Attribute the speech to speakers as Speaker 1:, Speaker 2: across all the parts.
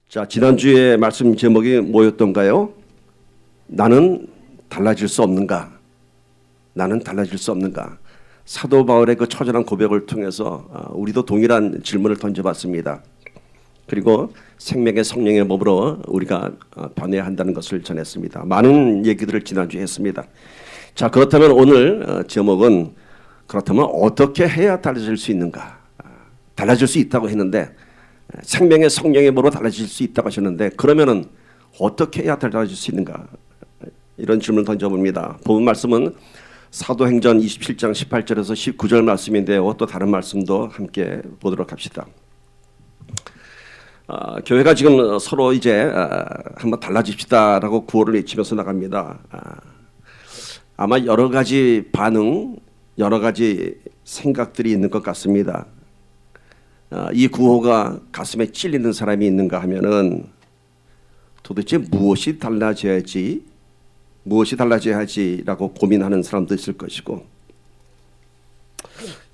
Speaker 1: 자, 지난주에 말씀 제목이 뭐였던가요? 나는 달라질 수 없는가? 나는 달라질 수 없는가? 사도 바울의 그 처절한 고백을 통해서 우리도 동일한 질문을 던져봤습니다. 그리고 생명의 성령의 법으로 우리가 변해야 한다는 것을 전했습니다. 많은 얘기들을 지난주에 했습니다. 자, 그렇다면 오늘 제목은 그렇다면 어떻게 해야 달라질 수 있는가? 달라질 수 있다고 했는데 생명의 성령의 법으로 달라질 수 있다고 하셨는데 그러면은 어떻게 해야 달라질 수 있는가? 이런 질문을 던져봅니다. 본 말씀은 사도행전 27장 18절에서 19절 말씀인데요. 또 다른 말씀도 함께 보도록 합시다. 교회가 지금 서로 이제 한번 달라집시다라고 구호를 외치면서 나갑니다. 아마 여러 가지 반응, 여러 가지 생각들이 있는 것 같습니다. 이 구호가 가슴에 찔리는 사람이 있는가 하면은 도대체 무엇이 달라져야지 라고 고민하는 사람도 있을 것이고,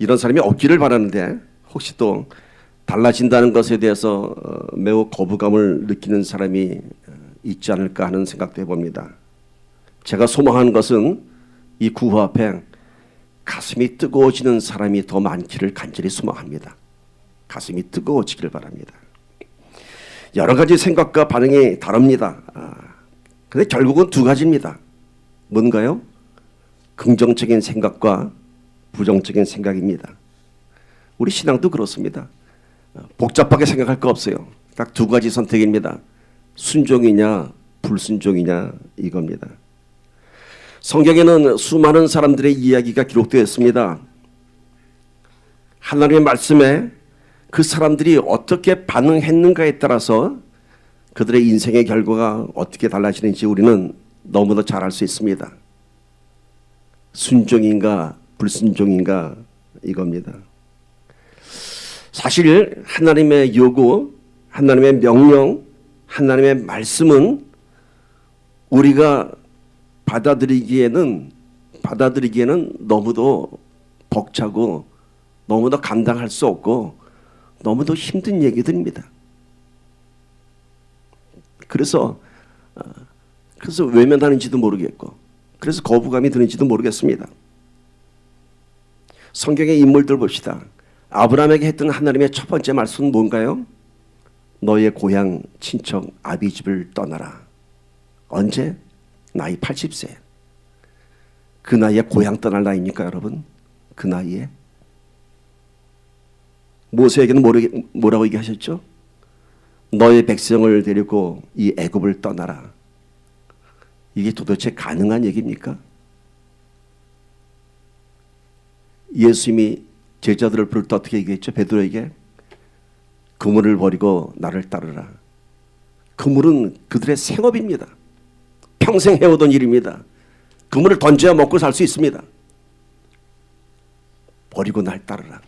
Speaker 1: 이런 사람이 없기를 바라는데 혹시 또 달라진다는 것에 대해서 매우 거부감을 느끼는 사람이 있지 않을까 하는 생각도 해봅니다. 제가 소망하는 것은 이 구호 앞에 가슴이 뜨거워지는 사람이 더 많기를 간절히 소망합니다. 가슴이 뜨거워지길 바랍니다. 여러 가지 생각과 반응이 다릅니다. 그런데 결국은 두 가지입니다. 뭔가요? 긍정적인 생각과 부정적인 생각입니다. 우리 신앙도 그렇습니다. 복잡하게 생각할 거 없어요. 딱 두 가지 선택입니다. 순종이냐 불순종이냐 이겁니다. 성경에는 수많은 사람들의 이야기가 기록되어 있습니다. 하나님의 말씀에 그 사람들이 어떻게 반응했는가에 따라서 그들의 인생의 결과가 어떻게 달라지는지 우리는 너무나 잘 알 수 있습니다. 순종인가 불순종인가 이겁니다. 사실 하나님의 요구, 하나님의 명령, 하나님의 말씀은 우리가 받아들이기에는 너무도 벅차고 너무도 감당할 수 없고 너무도 힘든 얘기들입니다. 그래서 외면하는지도 모르겠고 그래서 거부감이 드는지도 모르겠습니다. 성경의 인물들 봅시다. 아브라함에게 했던 하나님의 첫 번째 말씀은 뭔가요? 너의 고향 친척 아비 집을 떠나라. 언제? 나이 80세. 그 나이에 고향 떠날 나이입니까 여러분? 그 나이에? 모세에게는 뭐라고 얘기하셨죠? 너의 백성을 데리고 이 애굽을 떠나라. 이게 도대체 가능한 얘기입니까? 예수님이 제자들을 부를 때 어떻게 얘기했죠? 베드로에게 그물을 버리고 나를 따르라. 그물은 그들의 생업입니다. 평생 해오던 일입니다. 그물을 던져야 먹고 살 수 있습니다. 버리고 날 따르라.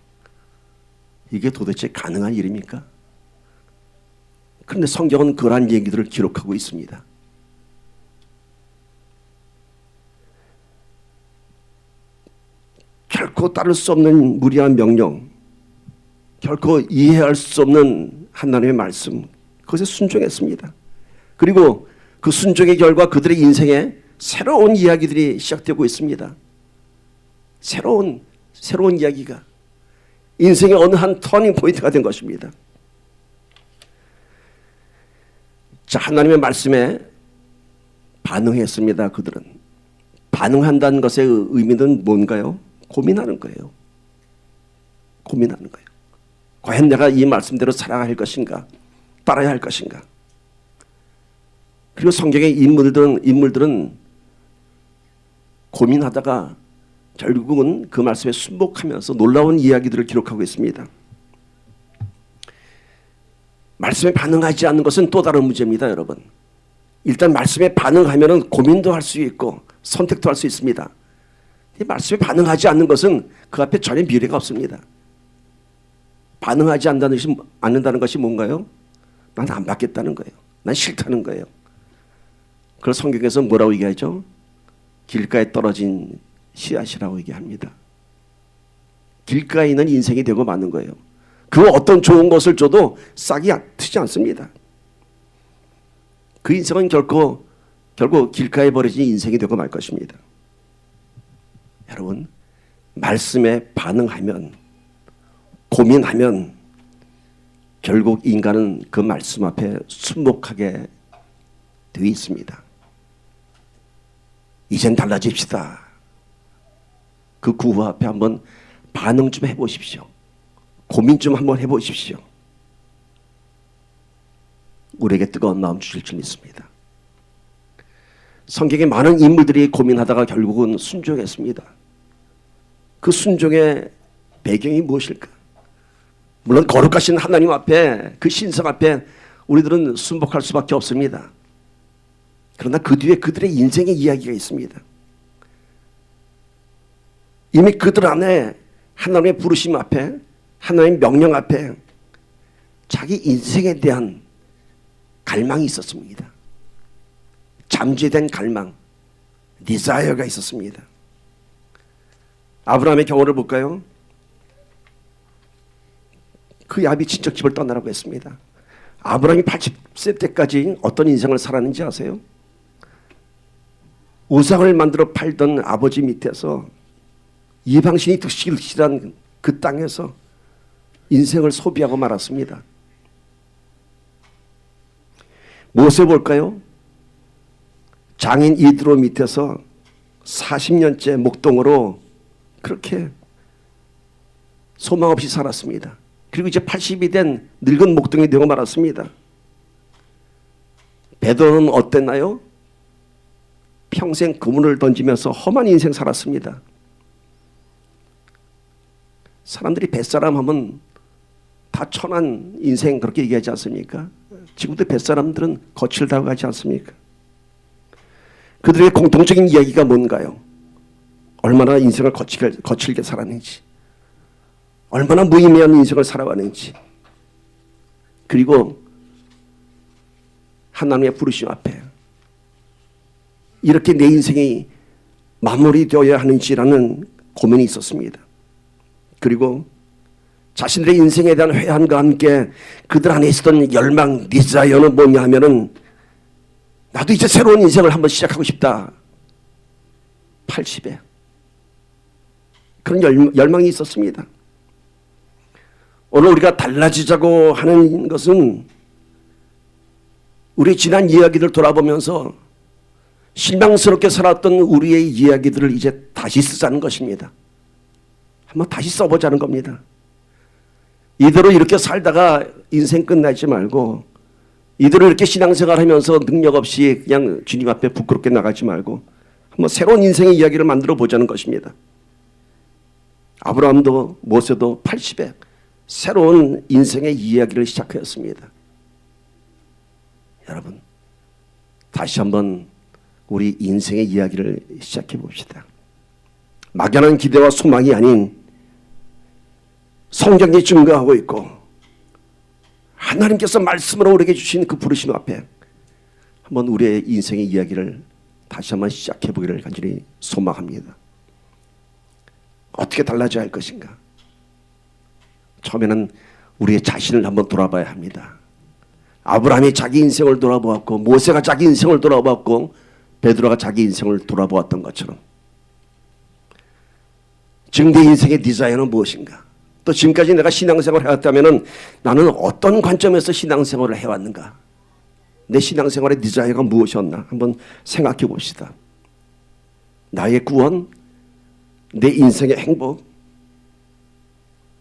Speaker 1: 이게 도대체 가능한 일입니까? 그런데 성경은 그러한 얘기들을 기록하고 있습니다. 결코 따를 수 없는 무리한 명령, 결코 이해할 수 없는 하나님의 말씀, 그것에 순종했습니다. 그리고 그 순종의 결과 그들의 인생에 새로운 이야기들이 시작되고 있습니다. 새로운 이야기가 인생의 어느 한 터닝 포인트가 된 것입니다. 자, 하나님의 말씀에 반응했습니다. 그들은 반응한다는 것의 의미는 뭔가요? 고민하는 거예요. 고민하는 거예요. 과연 내가 이 말씀대로 살아갈 것인가? 따라야 할 것인가? 그리고 성경의 인물들은 고민하다가 결국은 그 말씀에 순복하면서 놀라운 이야기들을 기록하고 있습니다. 말씀에 반응하지 않는 것은 또 다른 문제입니다, 여러분. 일단 말씀에 반응하면 고민도 할 수 있고 선택도 할 수 있습니다. 이 말씀에 반응하지 않는 것은 그 앞에 전혀 미래가 없습니다. 반응하지 않는다는 것이 뭔가요? 난 안 받겠다는 거예요. 난 싫다는 거예요. 그걸 성경에서 뭐라고 얘기하죠? 길가에 떨어진 씨앗이라고 얘기합니다. 길가에 있는 인생이 되고 마는 거예요. 그 어떤 좋은 것을 줘도 싹이 트지 않습니다. 그 인생은 결국 길가에 버려진 인생이 되고 말 것입니다. 여러분, 말씀에 반응하면, 고민하면 결국 인간은 그 말씀 앞에 순복하게 되어 있습니다. 이젠 달라집시다. 그 구호 앞에 한번 반응 좀 해보십시오. 고민 좀 한번 해보십시오. 우리에게 뜨거운 마음 주실 줄 믿습니다. 성경에 많은 인물들이 고민하다가 결국은 순종했습니다. 그 순종의 배경이 무엇일까? 물론 거룩하신 하나님 앞에, 그 신성 앞에 우리들은 순복할 수밖에 없습니다. 그러나 그 뒤에 그들의 인생의 이야기가 있습니다. 이미 그들 안에 하나님의 부르심 앞에, 하나님의 명령 앞에 자기 인생에 대한 갈망이 있었습니다. 잠재된 갈망, 디자이어가 있었습니다. 아브라함의 경우를 볼까요? 그 야비 친척 집을 떠나라고 했습니다. 아브라함이 80세 때까지 어떤 인생을 살았는지 아세요? 우상을 만들어 팔던 아버지 밑에서 이방신이 득실득실한 그 땅에서 인생을 소비하고 말았습니다. 모세 볼까요? 장인 이드로 밑에서 40년째 목동으로 그렇게 소망 없이 살았습니다. 그리고 이제 80이 된 늙은 목동이 되고 말았습니다. 베드로는 어땠나요? 평생 그물을 던지면서 험한 인생 살았습니다. 사람들이 뱃사람 하면 다 천한 인생 그렇게 얘기하지 않습니까? 지금도 뱃사람들은 거칠다고 하지 않습니까? 그들의 공통적인 이야기가 뭔가요? 얼마나 인생을 거칠게 살았는지, 얼마나 무의미한 인생을 살아왔는지, 그리고 하나님의 부르심 앞에 이렇게 내 인생이 마무리되어야 하는지라는 고민이 있었습니다. 그리고 자신들의 인생에 대한 회한과 함께 그들 안에 있었던 열망, 디자이어는 뭐냐 하면은 나도 이제 새로운 인생을 한번 시작하고 싶다. 80에 그런 열망이 있었습니다. 오늘 우리가 달라지자고 하는 것은 우리 지난 이야기를 돌아보면서 실망스럽게 살았던 우리의 이야기들을 이제 다시 쓰자는 것입니다. 한번 다시 써보자는 겁니다. 이대로 이렇게 살다가 인생 끝나지 말고, 이대로 이렇게 신앙생활 하면서 능력 없이 그냥 주님 앞에 부끄럽게 나가지 말고 한번 새로운 인생의 이야기를 만들어 보자는 것입니다. 아브라함도 모세도 80에 새로운 인생의 이야기를 시작하였습니다. 여러분, 다시 한번 우리 인생의 이야기를 시작해 봅시다. 막연한 기대와 소망이 아닌 성경이 증거하고 있고 하나님께서 말씀으로 우리에게 주신 그 부르심 앞에 한번 우리의 인생의 이야기를 다시 한번 시작해 보기를 간절히 소망합니다. 어떻게 달라져야 할 것인가? 처음에는 우리의 자신을 한번 돌아봐야 합니다. 아브라함이 자기 인생을 돌아보았고, 모세가 자기 인생을 돌아보았고, 베드로가 자기 인생을 돌아보았던 것처럼 지금 내 인생의 디자이어는 무엇인가? 또 지금까지 내가 신앙생활을 해왔다면 나는 어떤 관점에서 신앙생활을 해왔는가? 내 신앙생활의 디자이어가 무엇이었나? 한번 생각해 봅시다. 나의 구원, 내 인생의 행복,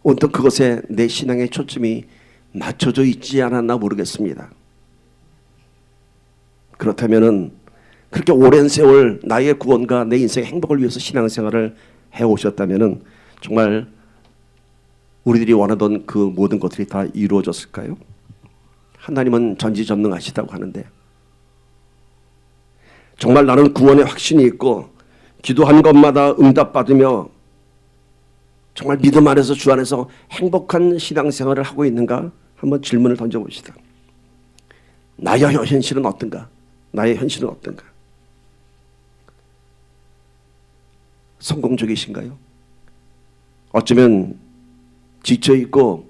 Speaker 1: 온통 그것에 내 신앙의 초점이 맞춰져 있지 않았나 모르겠습니다. 그렇다면 그렇게 오랜 세월 나의 구원과 내 인생의 행복을 위해서 신앙생활을 해오셨다면 정말 우리들이 원하던 그 모든 것들이 다 이루어졌을까요? 하나님은 전지전능하시다고 하는데 정말 나는 구원의 확신이 있고 기도한 것마다 응답받으며 정말 믿음 안에서 주 안에서 행복한 신앙생활을 하고 있는가? 한번 질문을 던져봅시다. 나의 현실은 어떤가? 나의 현실은 어떤가? 성공적이신가요? 어쩌면 지쳐있고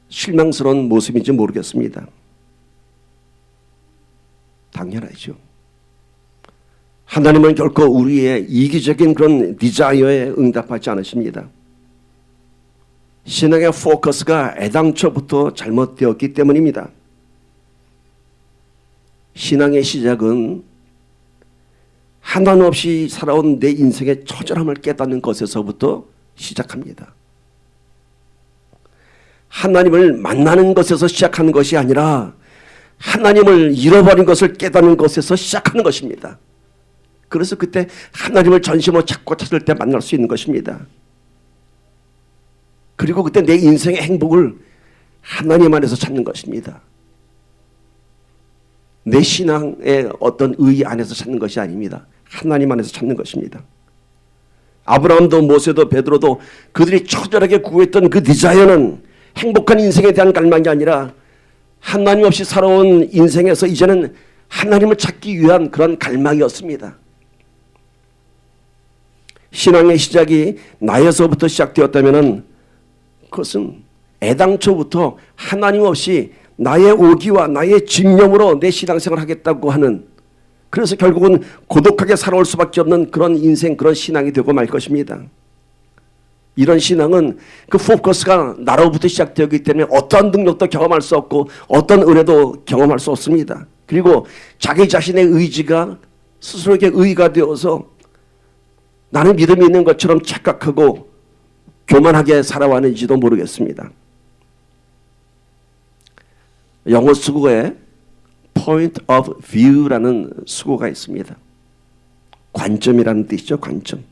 Speaker 1: 실망스러운 모습인지 모르겠습니다. 당연하죠. 하나님은 결코 우리의 이기적인 그런 디자이어에 응답하지 않으십니다. 신앙의 포커스가 애당초부터 잘못되었기 때문입니다. 신앙의 시작은 하나님 없이 살아온 내 인생의 처절함을 깨닫는 것에서부터 시작합니다. 하나님을 만나는 것에서 시작하는 것이 아니라 하나님을 잃어버린 것을 깨닫는 것에서 시작하는 것입니다. 그래서 그때 하나님을 전심으로 찾고 찾을 때 만날 수 있는 것입니다. 그리고 그때 내 인생의 행복을 하나님 안에서 찾는 것입니다. 내 신앙의 어떤 의 안에서 찾는 것이 아닙니다. 하나님 안에서 찾는 것입니다. 아브라함도 모세도 베드로도 그들이 처절하게 구했던 그 디자이어는 행복한 인생에 대한 갈망이 아니라 하나님 없이 살아온 인생에서 이제는 하나님을 찾기 위한 그런 갈망이었습니다. 신앙의 시작이 나에서부터 시작되었다면 그것은 애당초부터 하나님 없이 나의 오기와 나의 집념으로 내 신앙생활을 하겠다고 하는, 그래서 결국은 고독하게 살아올 수밖에 없는 그런 인생, 그런 신앙이 되고 말 것입니다. 이런 신앙은 그 포커스가 나로부터 시작되었기 때문에 어떠한 능력도 경험할 수 없고 어떤 은혜도 경험할 수 없습니다. 그리고 자기 자신의 의지가 스스로에게 의가 되어서 나는 믿음이 있는 것처럼 착각하고 교만하게 살아왔는지도 모르겠습니다. 영어 수고에 point of view라는 수고가 있습니다. 관점이라는 뜻이죠. 관점.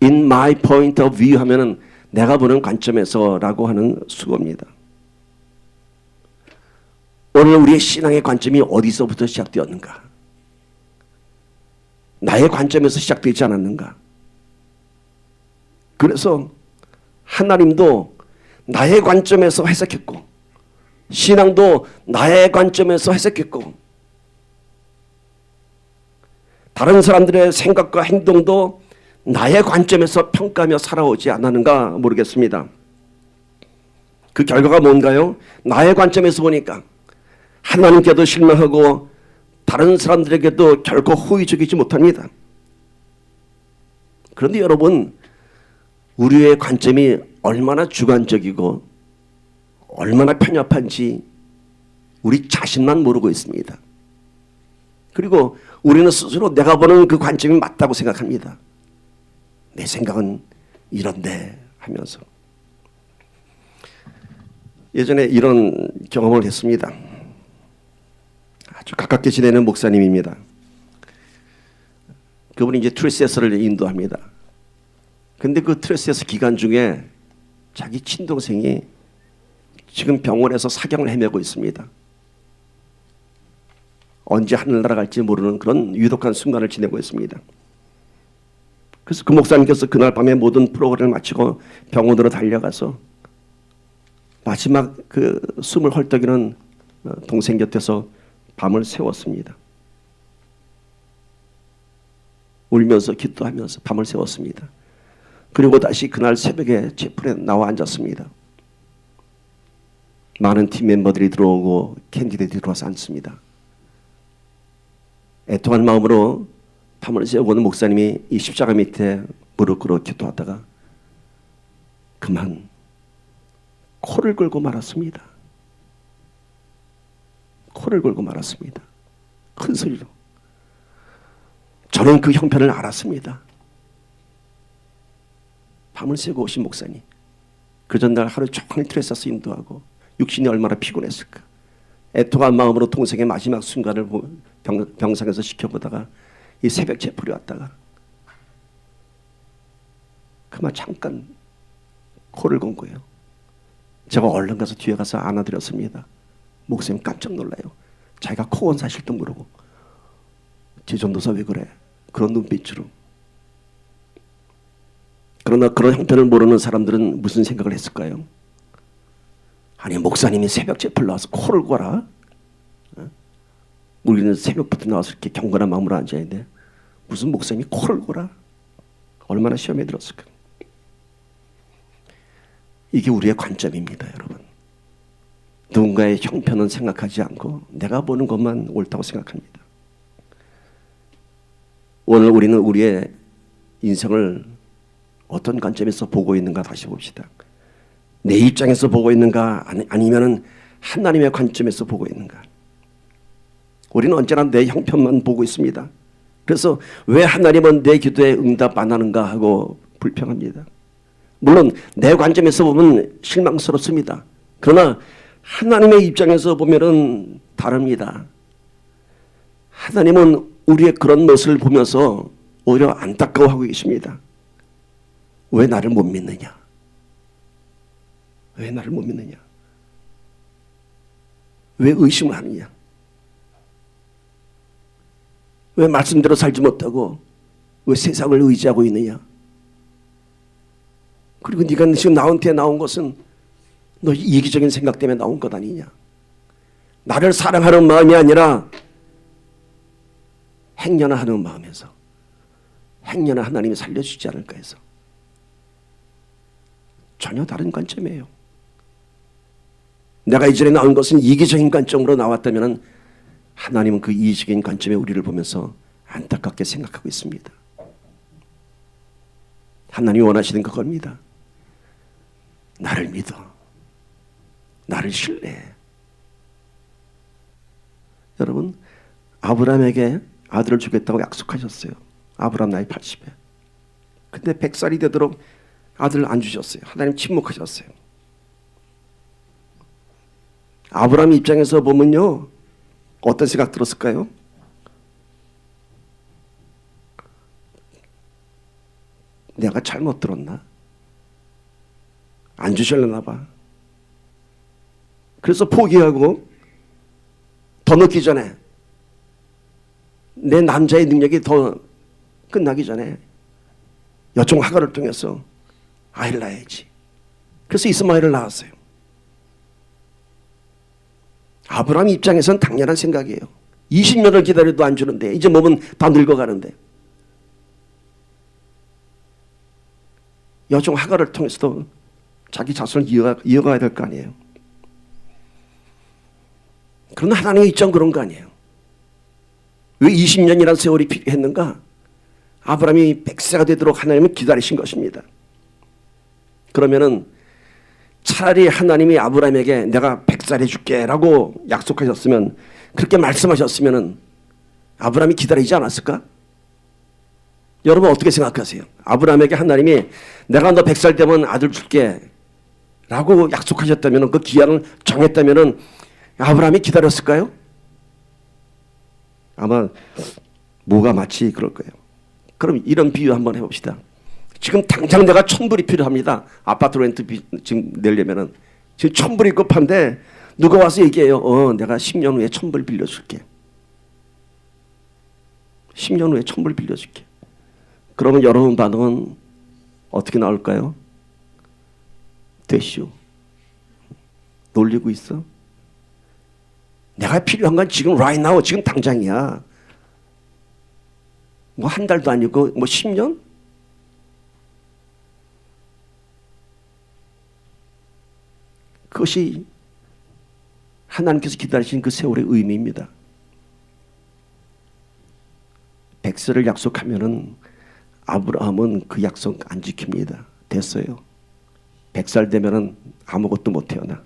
Speaker 1: In my point of view 하면은 내가 보는 관점에서라고 하는 수고입니다. 오늘 우리의 신앙의 관점이 어디서부터 시작되었는가? 나의 관점에서 시작되지 않았는가? 그래서 하나님도 나의 관점에서 해석했고 신앙도 나의 관점에서 해석했고 다른 사람들의 생각과 행동도 나의 관점에서 평가하며 살아오지 않았는가 모르겠습니다. 그 결과가 뭔가요? 나의 관점에서 보니까 하나님께도 실망하고 다른 사람들에게도 결코 호의적이지 못합니다. 그런데 여러분, 우리의 관점이 얼마나 주관적이고 얼마나 편협한지 우리 자신만 모르고 있습니다. 그리고 우리는 스스로 내가 보는 그 관점이 맞다고 생각합니다. 내 생각은 이런데 하면서. 예전에 이런 경험을 했습니다. 아주 가깝게 지내는 목사님입니다. 그분이 이제 트레시에서를 인도합니다. 근데 그 트레시에서 기간 중에 자기 친동생이 지금 병원에서 사경을 헤매고 있습니다. 언제 하늘나라 갈지 모르는 그런 유독한 순간을 지내고 있습니다. 그래서 그 목사님께서 그날 밤에 모든 프로그램을 마치고 병원으로 달려가서 마지막 그 숨을 헐떡이는 동생 곁에서 밤을 새웠습니다. 울면서 기도하면서 밤을 새웠습니다. 그리고 다시 그날 새벽에 채플에 나와 앉았습니다. 많은 팀 멤버들이 들어오고 캔디데이트들이 들어와서 앉습니다. 애통한 마음으로 밤을 새우고 있는 목사님이 이 십자가 밑에 무릎 꿇어 기도하다가 그만 코를 골고 말았습니다. 코를 골고 말았습니다. 큰 소리로. 저는 그 형편을 알았습니다. 밤을 새고 오신 목사님. 그 전날 하루 종일 트레시에서 인도하고 육신이 얼마나 피곤했을까. 애통한 마음으로 동생의 마지막 순간을 병상에서 지켜보다가 이 새벽 제풀이 왔다가 그만 잠깐 코를 곤 거예요. 제가 얼른 가서 뒤에 가서 안아드렸습니다. 목사님 깜짝 놀라요. 자기가 코 곤 사실도 모르고 지전도사 왜 그래? 그런 눈빛으로. 그러나 그런 형편을 모르는 사람들은 무슨 생각을 했을까요? 아니 목사님이 새벽 제풀 나와서 코를 골아? 우리는 새벽부터 나와서 이렇게 경건한 마음으로 앉아야 돼. 무슨 목사님이 코를 골아? 얼마나 시험에 들었을까? 이게 우리의 관점입니다, 여러분. 누군가의 형편은 생각하지 않고 내가 보는 것만 옳다고 생각합니다. 오늘 우리는 우리의 인생을 어떤 관점에서 보고 있는가 다시 봅시다. 내 입장에서 보고 있는가 아니면 하나님의 관점에서 보고 있는가. 우리는 언제나 내 형편만 보고 있습니다. 그래서 왜 하나님은 내 기도에 응답 안 하는가 하고 불평합니다. 물론 내 관점에서 보면 실망스럽습니다. 그러나 하나님의 입장에서 보면은 다릅니다. 하나님은 우리의 그런 모습을 보면서 오히려 안타까워하고 계십니다. 왜 나를 못 믿느냐? 왜 나를 못 믿느냐? 왜 의심을 하느냐? 왜 말씀대로 살지 못하고 왜 세상을 의지하고 있느냐? 그리고 네가 지금 나한테 나온 것은 너 이기적인 생각 때문에 나온 것 아니냐? 나를 사랑하는 마음이 아니라 행련하는 마음에서 행련을 하나님이 살려주지 않을까 해서 전혀 다른 관점이에요. 내가 이전에 나온 것은 이기적인 관점으로 나왔다면 하나님은 그 이기적인 관점에 우리를 보면서 안타깝게 생각하고 있습니다. 하나님이 원하시는 그겁니다. 나를 믿어. 나를 신뢰해. 여러분, 아브라함에게 아들을 주겠다고 약속하셨어요. 아브라함 나이 80에. 근데 100살이 되도록 아들을 안 주셨어요. 하나님 침묵하셨어요. 아브라함 입장에서 보면요, 어떤 생각 들었을까요? 내가 잘못 들었나? 안 주실려나 봐. 그래서 포기하고 더 늦기 전에 내 남자의 능력이 더 끝나기 전에 여종 하갈을 통해서 아이를 낳아야지. 그래서 이스마엘을 낳았어요. 아브라함 입장에서는 당연한 생각이에요. 20년을 기다려도 안 주는데 이제 몸은 다 늙어가는데 여종 하갈을 통해서도 자기 자손을 이어가야 될 거 아니에요. 그러나 하나님의 입장 그런 거 아니에요. 왜 20년이라는 세월이 필요했는가? 아브라함이 100세가 되도록 하나님은 기다리신 것입니다. 그러면은 차라리 하나님이 아브라함에게 내가 100살 해줄게 라고 약속하셨으면, 그렇게 말씀하셨으면 아브라함이 기다리지 않았을까? 여러분 어떻게 생각하세요? 아브라함에게 하나님이 내가 너 100살 되면 아들 줄게 라고 약속하셨다면, 그 기한을 정했다면 아브라함이 기다렸을까요? 아마 뭐가 마치 그럴 거예요. 그럼 이런 비유 한번 해봅시다. 지금 당장 내가 1,000불이 필요합니다. 아파트 렌트 지금 내려면은 지금 1,000불이 급한데 누가 와서 얘기해요. 내가 10년 후에 1,000불 빌려줄게. 10년 후에 1,000불 빌려줄게. 그러면 여러분 반응은 어떻게 나올까요? 되시오. 놀리고 있어? 내가 필요한 건 지금 right now, 지금 당장이야. 뭐 한 달도 아니고 뭐 10년? 그것이 하나님께서 기다리신 그 세월의 의미입니다. 100세를 약속하면은 아브라함은 그 약속 안 지킵니다. 됐어요. 100살 되면은 아무것도 못 태어나.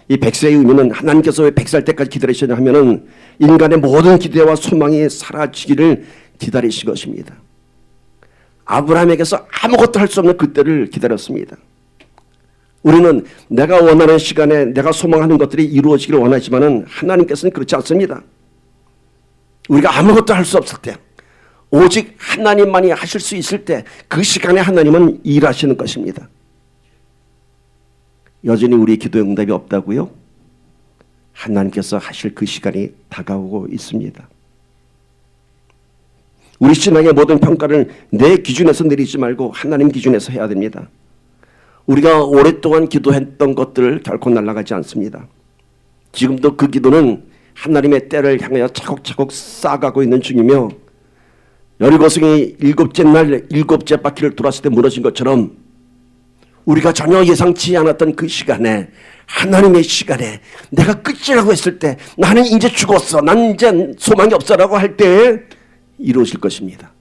Speaker 1: 이 100세의 의미는 하나님께서 왜 100살 때까지 기다리시냐 하면은 인간의 모든 기대와 소망이 사라지기를 기다리신 것입니다. 아브라함에게서 아무것도 할 수 없는 그때를 기다렸습니다. 우리는 내가 원하는 시간에 내가 소망하는 것들이 이루어지기를 원하지만은 하나님께서는 그렇지 않습니다. 우리가 아무것도 할 수 없을 때, 오직 하나님만이 하실 수 있을 때, 그 시간에 하나님은 일하시는 것입니다. 여전히 우리 기도의 응답이 없다고요? 하나님께서 하실 그 시간이 다가오고 있습니다. 우리 신앙의 모든 평가를 내 기준에서 내리지 말고 하나님 기준에서 해야 됩니다. 우리가 오랫동안 기도했던 것들 결코 날아가지 않습니다. 지금도 그 기도는 하나님의 때를 향하여 차곡차곡 쌓아가고 있는 중이며, 여리고성이 일곱째 날 일곱째 바퀴를 돌았을 때 무너진 것처럼 우리가 전혀 예상치 않았던 그 시간에, 하나님의 시간에 내가 끝이라고 했을 때, 나는 이제 죽었어, 난 이제 소망이 없어라고 할 때 이루어질 것입니다.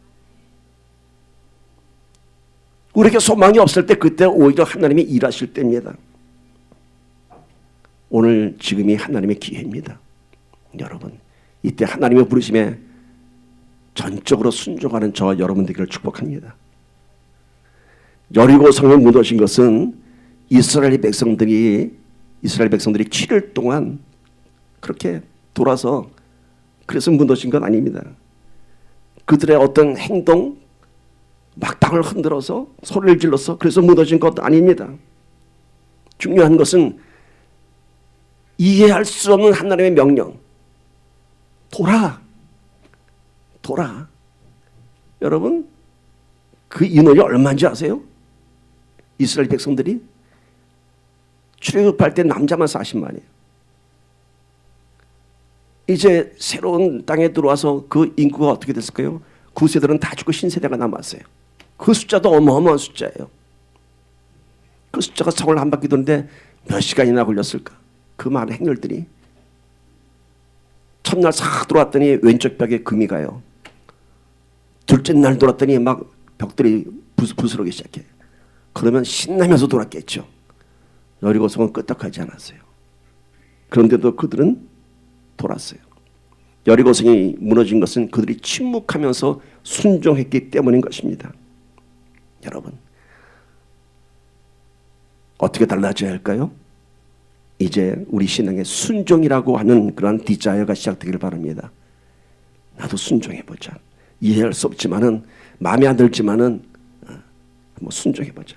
Speaker 1: 우리에게 소망이 없을 때, 그때 오히려 하나님이 일하실 때입니다. 오늘 지금이 하나님의 기회입니다. 여러분, 이때 하나님의 부르심에 전적으로 순종하는 저와 여러분 되기를 축복합니다. 여리고 성에 무너진 것은 이스라엘 백성들이 7일 동안 그렇게 돌아서 그래서 무너진 건 아닙니다. 그들의 어떤 행동, 막 땅을 흔들어서 소리를 질러서 그래서 무너진 것도 아닙니다. 중요한 것은 이해할 수 없는 하나님의 명령, 돌아. 여러분, 그 인원이 얼마인지 아세요? 이스라엘 백성들이 출애굽할 때 남자만 40만이에요. 이제 새로운 땅에 들어와서 그 인구가 어떻게 됐을까요? 구세들은 다 죽고 신세대가 남았어요. 그 숫자도 어마어마한 숫자예요. 그 숫자가 성을 한 바퀴 도는데 몇 시간이나 걸렸을까? 그 많은 행렬들이. 첫날 싹 돌아왔더니 왼쪽 벽에 금이 가요. 둘째 날 돌았더니 막 벽들이 부스러기 시작해. 그러면 신나면서 돌았겠죠. 여리고성은 끄떡하지 않았어요. 그런데도 그들은 돌았어요. 여리고성이 무너진 것은 그들이 침묵하면서 순종했기 때문인 것입니다. 여러분, 어떻게 달라져야 할까요? 이제 우리 신앙의 순종이라고 하는 그러한 디자이어가 시작되길 바랍니다. 나도 순종해보자. 이해할 수 없지만은, 마음에 안 들지만은 한번 순종해보자.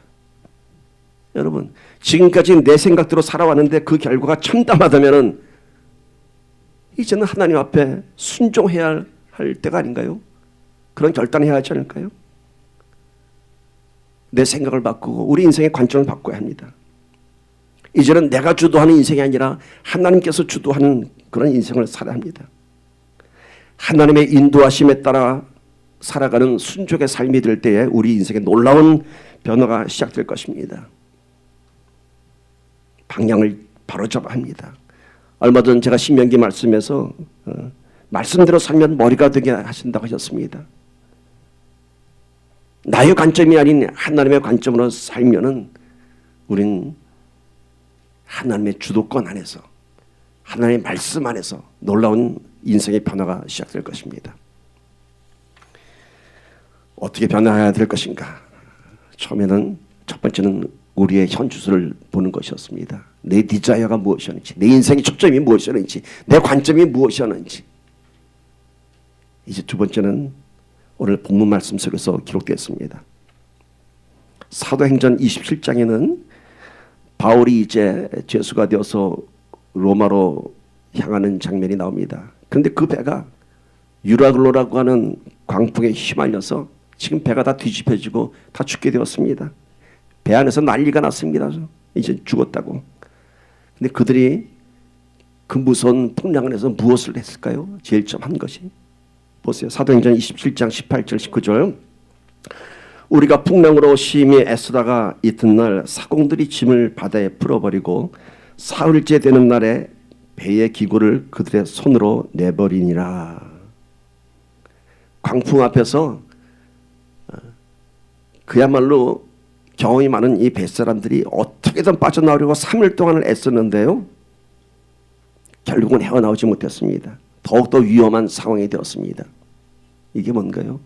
Speaker 1: 여러분, 지금까지 내 생각대로 살아왔는데 그 결과가 참담하다면은 이제는 하나님 앞에 순종해야 할 때가 아닌가요? 그런 결단해야 하지 않을까요? 내 생각을 바꾸고 우리 인생의 관점을 바꿔야 합니다. 이제는 내가 주도하는 인생이 아니라 하나님께서 주도하는 그런 인생을 살아야 합니다. 하나님의 인도하심에 따라 살아가는 순종의 삶이 될 때에 우리 인생에 놀라운 변화가 시작될 것입니다. 방향을 바로잡아야 합니다. 얼마 전 제가 신명기 말씀에서 말씀대로 살면 머리가 되게 하신다고 하셨습니다. 나의 관점이 아닌 하나님의 관점으로 살면은 우린 하나님의 주도권 안에서, 하나님의 말씀 안에서 놀라운 인생의 변화가 시작될 것입니다. 어떻게 변화해야 될 것인가? 처음에는 첫 번째는 우리의 현주소를 보는 것이었습니다. 내 디자이어가 무엇이었는지, 내 인생의 초점이 무엇이었는지, 내 관점이 무엇이었는지. 이제 두 번째는 오늘 본문 말씀 속에서 기록되었습니다. 사도행전 27장에는 바울이 이제 죄수가 되어서 로마로 향하는 장면이 나옵니다. 그런데 그 배가 유라글로라고 하는 광풍에 휘말려서 지금 배가 다 뒤집혀지고 다 죽게 되었습니다. 배 안에서 난리가 났습니다. 이제 죽었다고. 근데 그들이 그 무서운 풍랑 안에서 무엇을 했을까요? 제일 처음 한 것이, 보세요. 사도행전 27장 18절 19절. 우리가 풍랑으로 심히 애쓰다가 이튿날 사공들이 짐을 바다에 풀어버리고 사흘째 되는 날에 배의 기구를 그들의 손으로 내버리니라. 광풍 앞에서 그야말로 경험이 많은 이 뱃사람들이 어떻게든 빠져나오려고 3일 동안을 애썼는데요, 결국은 헤어나오지 못했습니다. 더욱더 위험한 상황이 되었습니다. 이게 뭔가요?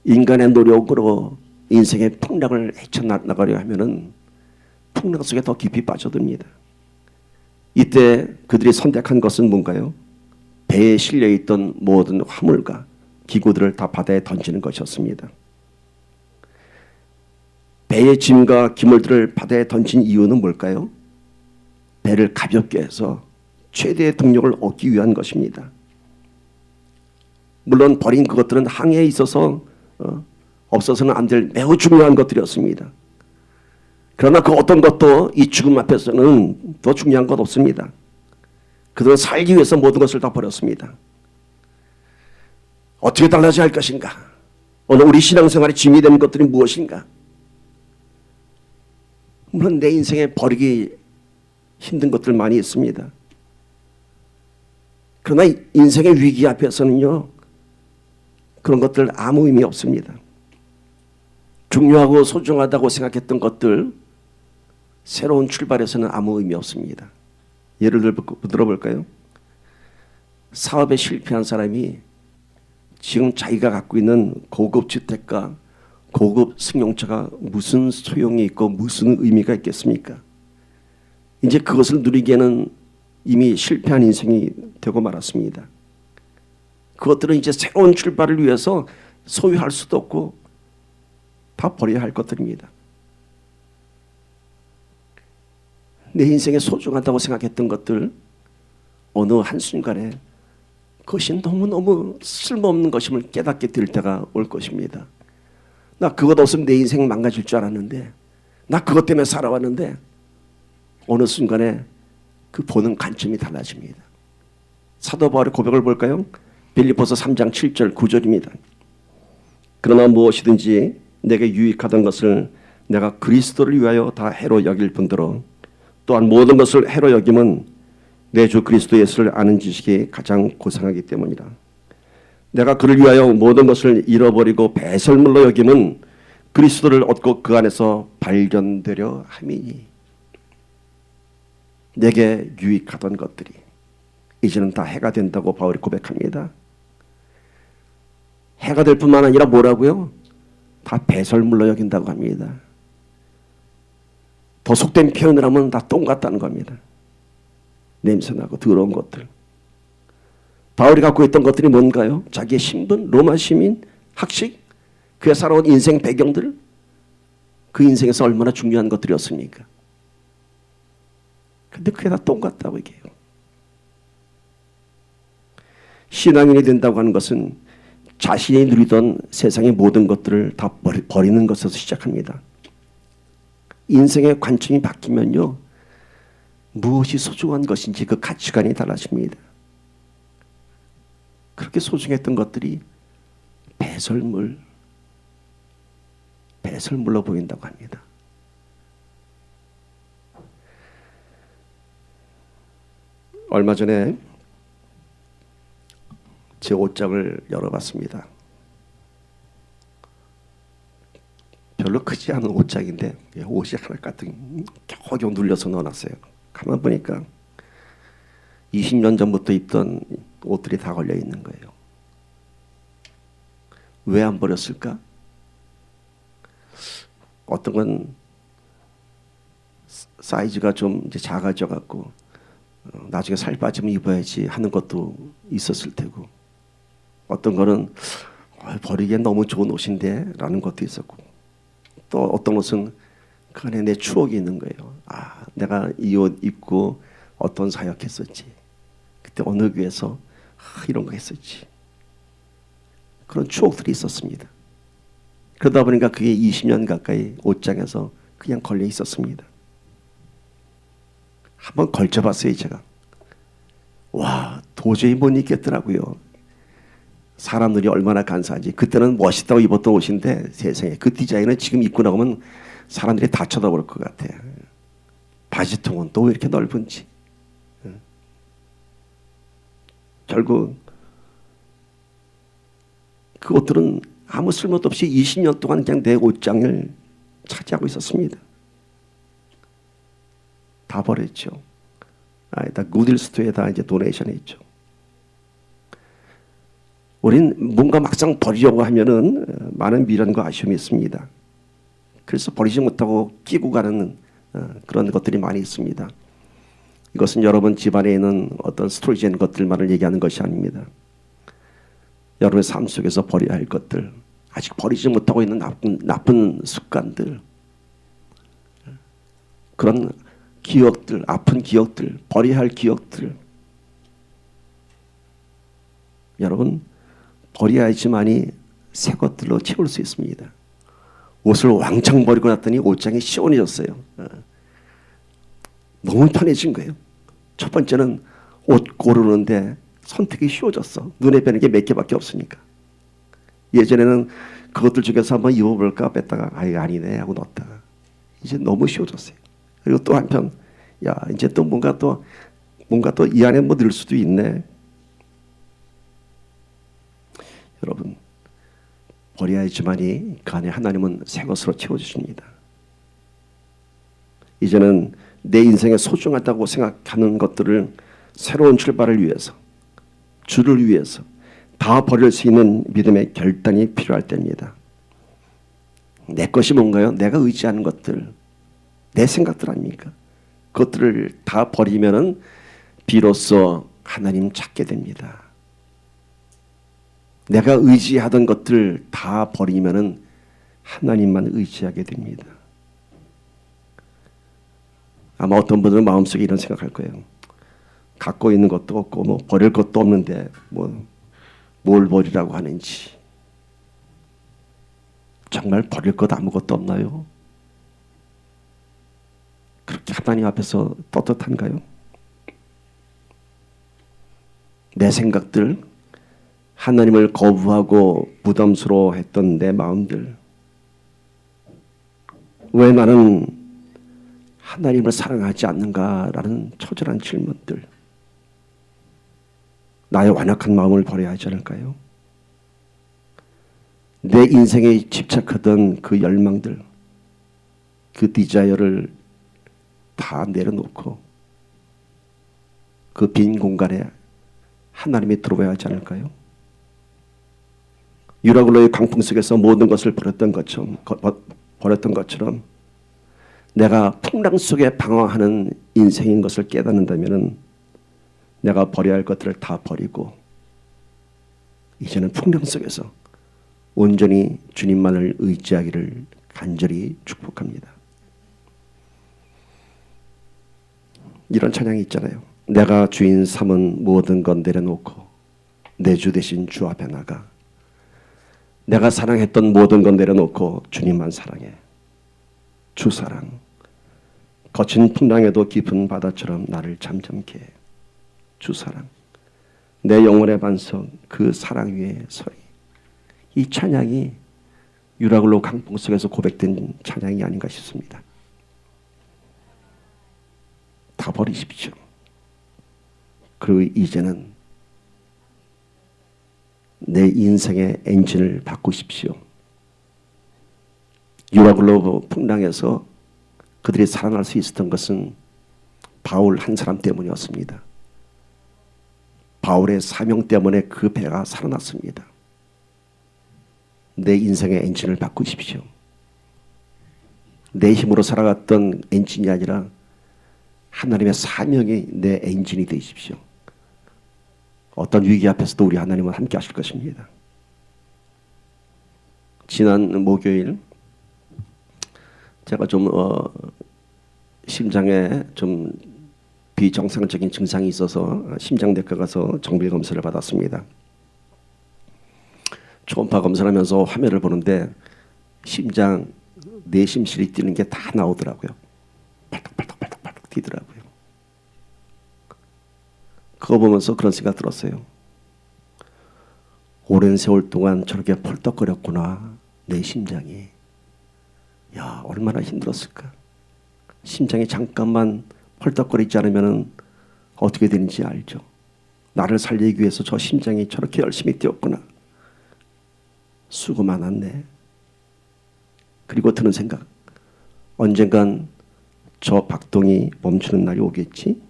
Speaker 1: 인간의 노력으로 인생의 풍랑을 헤쳐나가려 하면은 풍랑 속에 더 깊이 빠져듭니다. 이때 그들이 선택한 것은 뭔가요? 배에 실려있던 모든 화물과 기구들을 다 바다에 던지는 것이었습니다. 배의 짐과 기물들을 바다에 던진 이유는 뭘까요? 배를 가볍게 해서 최대의 동력을 얻기 위한 것입니다. 물론 버린 그것들은 항해에 있어서 없어서는 안 될 매우 중요한 것들이었습니다. 그러나 그 어떤 것도 이 죽음 앞에서는 더 중요한 것 없습니다. 그들은 살기 위해서 모든 것을 다 버렸습니다. 어떻게 달라져야 할 것인가? 오늘 우리 신앙생활에 짐이 되는 것들이 무엇인가? 물론 내 인생에 버리기 힘든 것들 많이 있습니다. 그러나 인생의 위기 앞에서는요, 그런 것들 아무 의미 없습니다. 중요하고 소중하다고 생각했던 것들, 새로운 출발에서는 아무 의미 없습니다. 예를 들어볼까요? 사업에 실패한 사람이 지금 자기가 갖고 있는 고급 주택과 고급 승용차가 무슨 소용이 있고 무슨 의미가 있겠습니까? 이제 그것을 누리기에는 이미 실패한 인생이 되고 말았습니다. 그것들은 이제 새로운 출발을 위해서 소유할 수도 없고 다 버려야 할 것들입니다. 내 인생에 소중하다고 생각했던 것들, 어느 한순간에 그것이 너무너무 쓸모없는 것임을 깨닫게 될 때가 올 것입니다. 나 그것 없으면 내 인생 망가질 줄 알았는데, 나 그것 때문에 살아왔는데, 어느 순간에 그 보는 관점이 달라집니다. 사도 바울의 고백을 볼까요? 빌립보서 3장 7절 9절입니다. 그러나 무엇이든지 내게 유익하던 것을 내가 그리스도를 위하여 다 해로 여길 뿐더러 또한 모든 것을 해로 여김은 내 주 그리스도 예수를 아는 지식이 가장 고상하기 때문이라. 내가 그를 위하여 모든 것을 잃어버리고 배설물로 여김은 그리스도를 얻고 그 안에서 발견되려 함이니. 내게 유익하던 것들이 이제는 다 해가 된다고 바울이 고백합니다. 해가 될 뿐만 아니라 뭐라고요? 다 배설물로 여긴다고 합니다. 더 속된 표현을 하면 다 똥 같다는 겁니다. 냄새나고 더러운 것들. 바울이 갖고 있던 것들이 뭔가요? 자기의 신분, 로마 시민, 학식, 그가 살아온 인생 배경들, 그 인생에서 얼마나 중요한 것들이었습니까? 근데 그게 다 똥 같다고 얘기해요. 신앙인이 된다고 하는 것은 자신이 누리던 세상의 모든 것들을 다 버리는 것에서 시작합니다. 인생의 관점이 바뀌면요, 무엇이 소중한 것인지 그 가치관이 달라집니다. 그렇게 소중했던 것들이 배설물로 보인다고 합니다. 얼마 전에 제 옷장을 열어봤습니다. 별로 크지 않은 옷장인데 옷이 하나 가득 겨우겨우 눌려서 넣어놨어요. 가만 보니까 20년 전부터 입던 옷들이 다 걸려 있는 거예요. 왜 안 버렸을까? 어떤 건 사이즈가 좀 이제 작아져 갖고 나중에 살 빠지면 입어야지 하는 것도 있었을 테고, 어떤 거는 버리기엔 너무 좋은 옷인데 라는 것도 있었고, 또 어떤 옷은 그 안에 내 추억이 있는 거예요. 아, 내가 이 옷 입고 어떤 사역했었지, 그때 어느 교회에서 이런 거 했었지, 그런 추억들이 있었습니다. 그러다 보니까 그게 20년 가까이 옷장에서 그냥 걸려 있었습니다. 한번 걸쳐봤어요, 제가. 와, 도저히 못 입겠더라고요. 사람들이 얼마나 간사한지. 그때는 멋있다고 입었던 옷인데 세상에 그 디자인은 지금 입고 나가면 사람들이 다 쳐다볼 것 같아. 바지통은 또 왜 이렇게 넓은지. 결국 그 옷들은 아무 쓸모도 없이 20년 동안 그냥 내 옷장을 차지하고 있었습니다. 다 버렸죠. 다 구딜스토어에다 이제 도네이션 했죠. 우린 뭔가 막상 버리려고 하면은 많은 미련과 아쉬움이 있습니다. 그래서 버리지 못하고 끼고 가는 그런 것들이 많이 있습니다. 이것은 여러분 집안에 있는 어떤 스토리지한 것들만을 얘기하는 것이 아닙니다. 여러분의 삶 속에서 버려야 할 것들, 아직 버리지 못하고 있는 나쁜 습관들, 그런 기억들, 아픈 기억들, 버려야 할 기억들, 여러분 버려야지만이 새 것들로 채울 수 있습니다. 옷을 왕창 버리고 났더니 옷장이 시원해졌어요. 너무 편해진 거예요. 첫 번째는 옷 고르는데 선택이 쉬워졌어. 눈에 뵈는 게 몇 개밖에 없으니까. 예전에는 그것들 중에서 한번 입어볼까 뺐다가 아니네 하고 넣었다가 이제 너무 쉬워졌어요. 그리고 또 한편 야 이제 또 뭔가 또 이 안에 뭐 늘 수도 있네. 여러분 버려야 했지만이 그 안에 하나님은 새 것으로 채워주십니다. 이제는 내 인생에 소중하다고 생각하는 것들을 새로운 출발을 위해서 주를 위해서 다 버릴 수 있는 믿음의 결단이 필요할 때입니다. 내 것이 뭔가요? 내가 의지하는 것들, 내 생각들 아닙니까? 그것들을 다 버리면은 비로소 하나님 찾게 됩니다. 내가 의지하던 것들 다 버리면은 하나님만 의지하게 됩니다. 아마 어떤 분들은 마음속에 이런 생각할 거예요. 갖고 있는 것도 없고 뭐 버릴 것도 없는데 뭘 버리라고 하는지. 정말 버릴 것 아무것도 없나요? 그렇게 하나님 앞에서 떳떳한가요? 내 생각들, 하나님을 거부하고 부담스러워했던 내 마음들, 왜 나는 하나님을 사랑하지 않는가라는 처절한 질문들, 나의 완악한 마음을 버려야 하지 않을까요? 내 인생에 집착하던 그 열망들, 그 디자이어를 다 내려놓고 그 빈 공간에 하나님이 들어와야 하지 않을까요? 유라굴로의 강풍 속에서 모든 것을 버렸던 것처럼 내가 풍랑 속에 방황하는 인생인 것을 깨닫는다면 내가 버려야 할 것들을 다 버리고 이제는 풍랑 속에서 온전히 주님만을 의지하기를 간절히 축복합니다. 이런 찬양이 있잖아요. 내가 주인 삼은 모든 건 내려놓고 내 주 대신 주 앞에 나가. 내가 사랑했던 모든 건 내려놓고 주님만 사랑해. 주 사랑. 거친 풍랑에도 깊은 바다처럼 나를 잠잠케 해. 주 사랑. 내 영혼의 반석 그 사랑 위에 서리. 이 찬양이 유라굴로 강풍 속에서 고백된 찬양이 아닌가 싶습니다. 다 버리십시오. 그리고 이제는 내 인생의 엔진을 바꾸십시오. 유라굴로 풍랑에서 그들이 살아날 수 있었던 것은 바울 한 사람 때문이었습니다. 바울의 사명 때문에 그 배가 살아났습니다. 내 인생의 엔진을 바꾸십시오. 내 힘으로 살아갔던 엔진이 아니라 하나님의 사명이 내 엔진이 되십시오. 어떤 위기 앞에서도 우리 하나님은 함께 하실 것입니다. 지난 목요일 제가 좀 심장에 좀 비정상적인 증상이 있어서 심장내과 가서 정밀 검사를 받았습니다. 초음파 검사를 하면서 화면을 보는데 심장 내심실이 뛰는 게 다 나오더라고요. 팔떡팔떡 뛰더라고요. 그거 보면서 그런 생각 들었어요. 오랜 세월 동안 저렇게 펄떡거렸구나 내 심장이. 야 얼마나 힘들었을까. 심장이 잠깐만 펄떡거리지 않으면 어떻게 되는지 알죠. 나를 살리기 위해서 저 심장이 저렇게 열심히 뛰었구나. 수고 많았네. 그리고 드는 생각, 언젠간 저 박동이 멈추는 날이 오겠지.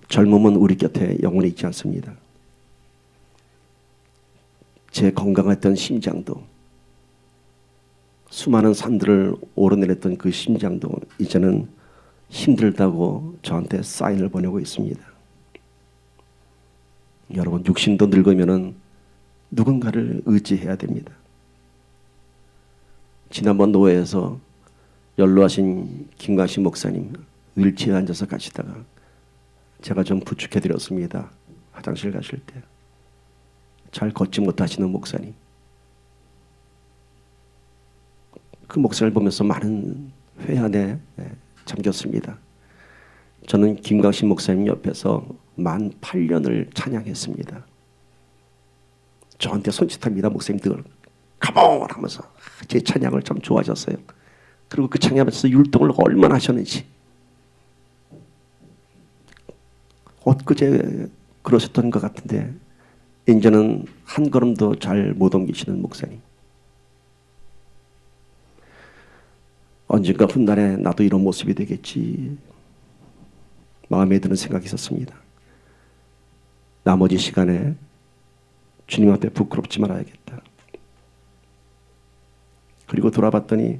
Speaker 1: 젊음은 우리 곁에 영원히 있지 않습니다. 제 건강했던 심장도, 수많은 산들을 오르내렸던 그 심장도 이제는 힘들다고 저한테 사인을 보내고 있습니다. 여러분, 육신도 늙으면은 누군가를 의지해야 됩니다. 지난번 노회에서 연로하신 김광식 목사님 휠체어에 앉아서 가시다가 제가 좀 부축해드렸습니다. 화장실 가실 때. 잘 걷지 못하시는 목사님. 그 목사를 보면서 많은 회한에 잠겼습니다. 저는 김광식 목사님 옆에서 만 8년을 찬양했습니다. 저한테 손짓합니다. 목사님들 컴온 하면서 제 찬양을 참 좋아하셨어요. 그리고 그 창에 앞에서 율동을 얼마나 하셨는지. 엊그제 그러셨던 것 같은데 이제는 한 걸음도 잘 못 옮기시는 목사님. 언젠가 훗날에 나도 이런 모습이 되겠지 마음에 드는 생각이 있었습니다. 나머지 시간에 주님 앞에 부끄럽지 말아야겠다. 그리고 돌아봤더니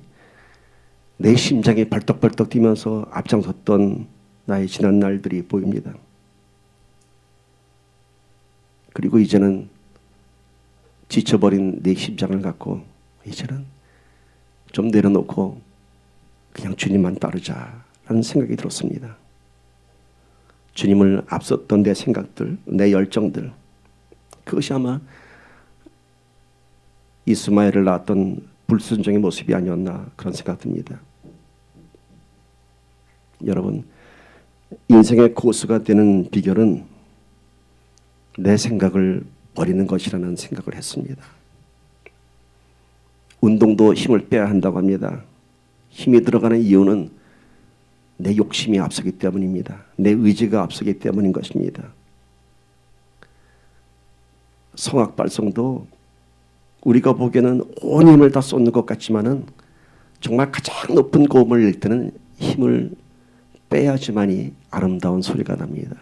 Speaker 1: 내 심장이 벌떡벌떡 뛰면서 앞장섰던 나의 지난 날들이 보입니다. 그리고 이제는 지쳐버린 내 심장을 갖고 이제는 좀 내려놓고 그냥 주님만 따르자라는 생각이 들었습니다. 주님을 앞섰던 내 생각들, 내 열정들, 그것이 아마 이스마엘을 낳았던 불순종의 모습이 아니었나 그런 생각 듭니다. 여러분, 인생의 고수가 되는 비결은 내 생각을 버리는 것이라는 생각을 했습니다. 운동도 힘을 빼야 한다고 합니다. 힘이 들어가는 이유는 내 욕심이 앞서기 때문입니다. 내 의지가 앞서기 때문인 것입니다. 성악 발성도 우리가 보기에는 온 힘을 다 쏟는 것 같지만은 정말 가장 높은 고음을 낼 때는 힘을 빼야지만이 아름다운 소리가 납니다.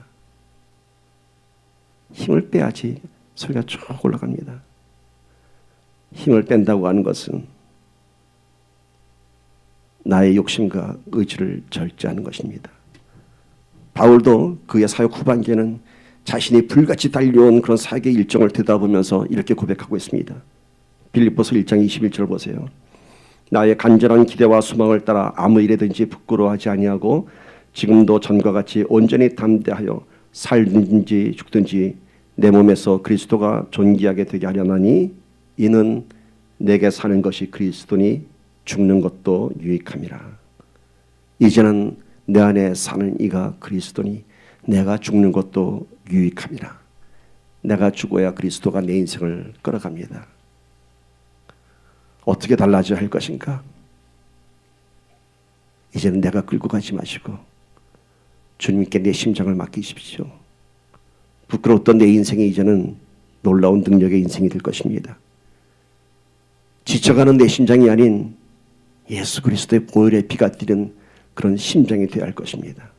Speaker 1: 힘을 빼야지 소리가 쭉 올라갑니다. 힘을 뺀다고 하는 것은 나의 욕심과 의지를 절제하는 것입니다. 바울도 그의 사역 후반기에는 자신이 불같이 달려온 그런 사역의 일정을 되돌아보면서 이렇게 고백하고 있습니다. 빌립보서 1장 21절 보세요. 나의 간절한 기대와 소망을 따라 아무 일에든지 부끄러워하지 아니하고 지금도 전과 같이 온전히 담대하여 살든지 죽든지 내 몸에서 그리스도가 존귀하게 되게 하려나니 이는 내게 사는 것이 그리스도니 죽는 것도 유익함이라. 이제는 내 안에 사는 이가 그리스도니 내가 죽는 것도 유익함이라. 내가 죽어야 그리스도가 내 인생을 끌어갑니다. 어떻게 달라져야 할 것인가? 이제는 내가 끌고 가지 마시고 주님께 내 심장을 맡기십시오. 부끄러웠던 내 인생이 이제는 놀라운 능력의 인생이 될 것입니다. 지쳐가는 내 심장이 아닌 예수 그리스도의 보혈의 피가 뛰는 그런 심장이 되어야 할 것입니다.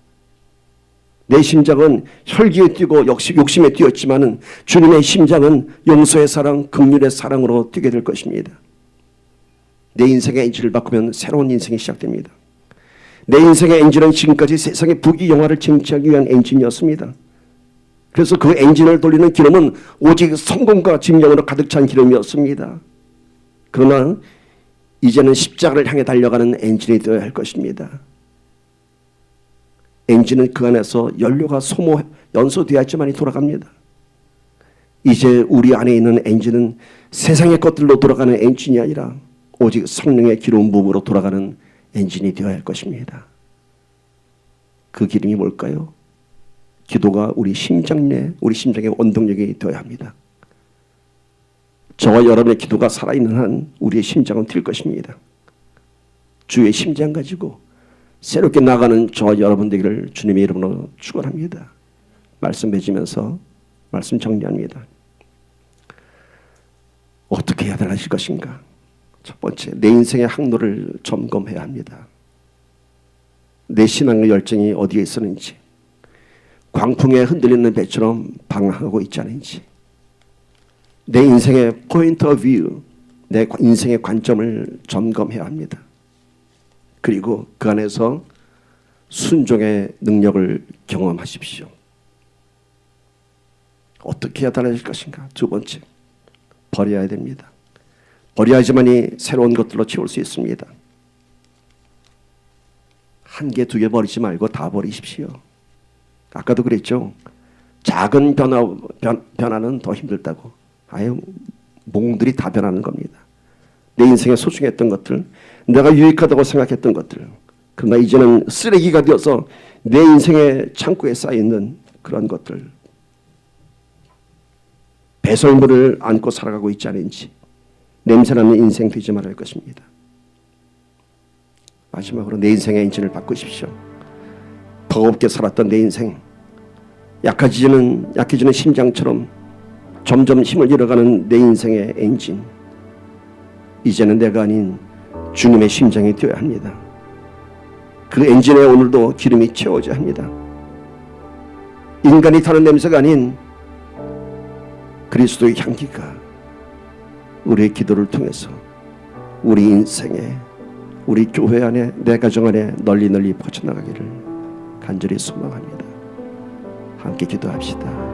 Speaker 1: 내 심장은 혈기에 뛰고 욕심에 뛰었지만은 주님의 심장은 용서의 사랑, 긍휼의 사랑으로 뛰게 될 것입니다. 내 인생의 엔진을 바꾸면 새로운 인생이 시작됩니다. 내 인생의 엔진은 지금까지 세상의 부귀영화를 쟁취하기 위한 엔진이었습니다. 그래서 그 엔진을 돌리는 기름은 오직 성공과 증명으로 가득 찬 기름이었습니다. 그러나 이제는 십자가를 향해 달려가는 엔진이 되어야 할 것입니다. 엔진은 그 안에서 연료가 연소되어야지만이 돌아갑니다. 이제 우리 안에 있는 엔진은 세상의 것들로 돌아가는 엔진이 아니라 오직 성령의 기름 부음으로 돌아가는 엔진이 되어야 할 것입니다. 그 기름이 뭘까요? 기도가 우리 심장의 원동력이 되어야 합니다. 저와 여러분의 기도가 살아있는 한 우리의 심장은 뛸 것입니다. 주의 심장 가지고 새롭게 나가는 저와 여러분 되기를 주님의 이름으로 축원합니다. 말씀 맺으면서 말씀 정리합니다. 어떻게 해야 달라질 것인가? 첫 번째, 내 인생의 항로를 점검해야 합니다. 내 신앙의 열정이 어디에 있었는지, 광풍에 흔들리는 배처럼 방황하고 있지 않은지, 내 인생의 포인트 오브 뷰, 내 인생의 관점을 점검해야 합니다. 그리고 그 안에서 순종의 능력을 경험하십시오. 어떻게 해야 달라질 것인가? 두 번째, 버려야 됩니다. 버려야지만이 새로운 것들로 채울 수 있습니다. 한 개, 두 개 버리지 말고 다 버리십시오. 아까도 그랬죠. 작은 변화는 더 힘들다고. 아예 몽들이 다 변하는 겁니다. 내 인생에 소중했던 것들, 내가 유익하다고 생각했던 것들, 그러나 이제는 쓰레기가 되어서 내 인생의 창고에 쌓여있는 그런 것들, 배설물을 안고 살아가고 있지 않은지 냄새나는 인생 되지 말아야 할 것입니다. 마지막으로 내 인생의 엔진을 바꾸십시오. 버겁게 살았던 내 인생, 약해지는 심장처럼 점점 힘을 잃어가는 내 인생의 엔진, 이제는 내가 아닌 주님의 심장이 되어야 합니다. 그 엔진에 오늘도 기름이 채워져야 합니다. 인간이 타는 냄새가 아닌 그리스도의 향기가 우리의 기도를 통해서 우리 인생에, 우리 교회 안에, 내 가정 안에 널리 널리 퍼져나가기를 간절히 소망합니다. 함께 기도합시다.